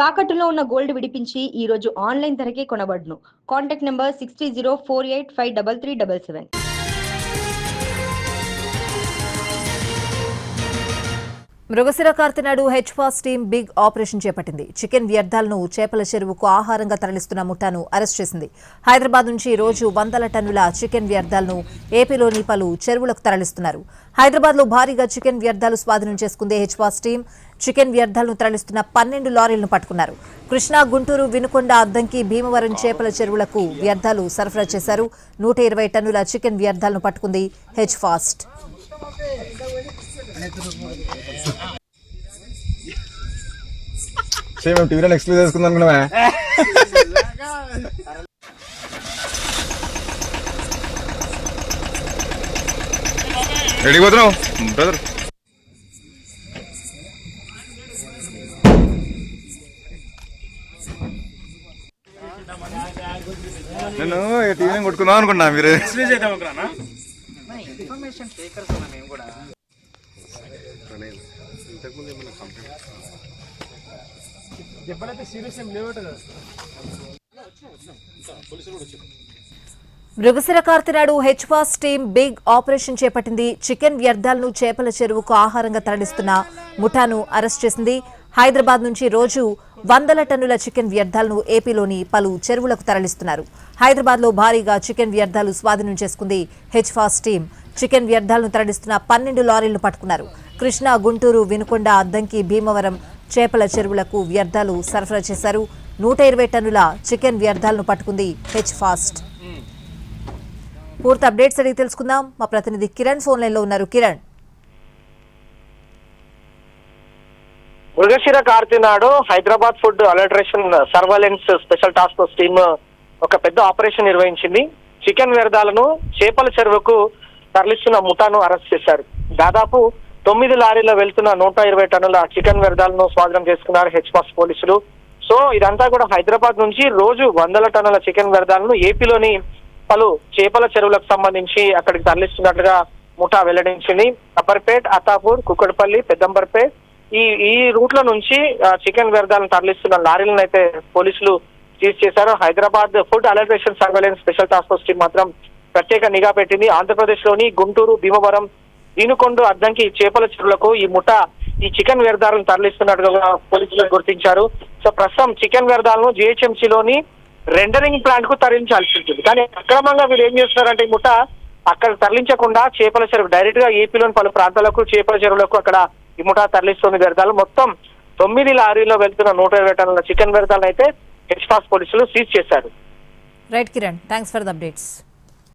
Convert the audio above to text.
తాకట్టులో ఉన్న గోల్డ్ విడిపించి ఈ రోజు ఆన్లైన్ ధరకే కొనబడును. Contact number 6304853377. మృగశిర కార్తెనాడు హెచ్ఫాస్ టీం బిగ్ ఆపరేషన్ చేపట్టింది. చికెన్ వ్యర్థాలను చేపల చెరువుకు ఆహారంగా తరలిస్తున్న ముఠాను అరెస్ట్ చేసింది. హైదరాబాద్ నుంచి రోజు వందల టన్నుల చికెన్ వ్యర్థాలను ఏపీలోని పలు చెరువులకు తరలిస్తున్నారు. హైదరాబాద్లో భారీగా చికెన్ వ్యర్థాలు స్వాధీనం చేసుకుంది హెచ్ఫాస్ టీం. చికెన్ వ్యర్థాలను తరలిస్తున్న 12 లారీలను పట్టుకున్నారు. కృష్ణా, గుంటూరు, వినుకొండ, అద్దంకి, భీమవరం చేపల చెరువులకు వ్యర్థాలు సరఫరా చేశారు. 120 టన్నుల చికెన్ వ్యర్థాలను పట్టుకుంది హెచ్ఫాస్ట్. టీవీలో ఎక్స్ప్లెయిన్ చేసుకుందాం అనుకున్నావా? రెడీ పోతున్నావు బ్రదర్? నేను టీవీ కొట్టుకుందాం అనుకున్నా. మీరు మృగశిర కార్తెనాడు హెచ్ఫాస్ టీం బిగ్ ఆపరేషన్ చేపట్టింది. చికెన్ వ్యర్థాలను చేపల చెరువుకు ఆహారంగా తరలిస్తున్న ముఠాను అరెస్ట్ చేసింది. హైదరాబాద్ నుంచి రోజు వందల టన్నుల చికెన్ వ్యర్థాలను ఏపీలోని పలు చెరువులకు తరలిస్తున్నారు. హైదరాబాద్లో భారీగా చికెన్ వ్యర్థాలు స్వాధీనం చేసుకుంది హెచ్ఫాస్ టీం. చికెన్ వ్యర్థాలను తరలిస్తున్న 12 లారీలను పట్టుకున్నారు. కృష్ణా, గుంటూరు, వినుకొండ, అద్దంకి, భీమవరం చేపల చెరువులకు వ్యర్థాలు సరఫరా చేశారు. 120 టన్నుల చికెన్ వ్యర్థాలను పట్టుకుంది హెచ్ఫాస్ట్. పూర్తి అప్డేట్స్ అడిగి తెలుసుకుందాం. మా ప్రతినిధి కిరణ్ ఫోన్ లైన్ లో ఉన్నారు. కిరణ్, మృగశిర కార్తెనాడు Hyderabad food adulteration surveillance special task force team ఒక పెద్ద ఆపరేషన్ నిర్వహించింది. చికెన్ వ్యర్థాలను చేపల చెరువుకు తరలిస్తున్న ముఠాను అరెస్ట్ చేశారు. దాదాపు 9 లారీలో వెళ్తున్న 120 టన్నుల చికెన్ వ్యర్థాలను స్వాధీనం చేసుకున్నారు హెచ్ఫాస్ పోలీసులు. సో ఇదంతా కూడా హైదరాబాద్ నుంచి రోజు వందల టన్నుల చికెన్ వ్యర్థాలను ఏపీలోని పలు చేపల చెరువులకు సంబంధించి అక్కడికి తరలిస్తున్నట్లుగా ముఠా వెల్లడించింది. అప్పర్పేట్, అతాపూర్, కుక్కడపల్లి, పెద్దంబర్పేట్ ఈ రూట్ల నుంచి చికెన్ వ్యర్థాలను తరలిస్తున్న లారీలను అయితే పోలీసులు సీజ్ చేశారు. Hyderabad food adulteration surveillance special task force team మాత్రం ప్రత్యేక నిఘా పెట్టింది. ఆంధ్రప్రదేశ్ లోని గుంటూరు, భీమవరం, ఈనుకొండ, అద్దంకి చేపల చెరువులకు ఈ ముఠా ఈ చికెన్ వ్యర్థాలను తరలిస్తున్నట్టుగా పోలీసులు గుర్తించారు. సో ప్రస్తుతం చికెన్ వ్యర్థాలను జిహెచ్ఎంసీలోని రెండరింగ్ ప్లాంట్ కు తరలించాల్సి ఉంటుంది. కానీ అక్రమంగా వీళ్ళు ఏం చేస్తున్నారంటే ఈ ముఠా అక్కడ తరలించకుండా చేపల చెరువు డైరెక్ట్ గా ఏపీలోని పలు ప్రాంతాలకు చేపల చెరువులకు అక్కడ ఈ ముఠా తరలిస్తున్న వ్యర్థాలు మొత్తం 9 లారీలో వెళ్తున్న 120 టన్నుల చికెన్ వ్యర్థాలను అయితే హెచ్ఫాస్ పోలీసులు సీజ్ చేశారు. Right Kiran, thanks for the updates.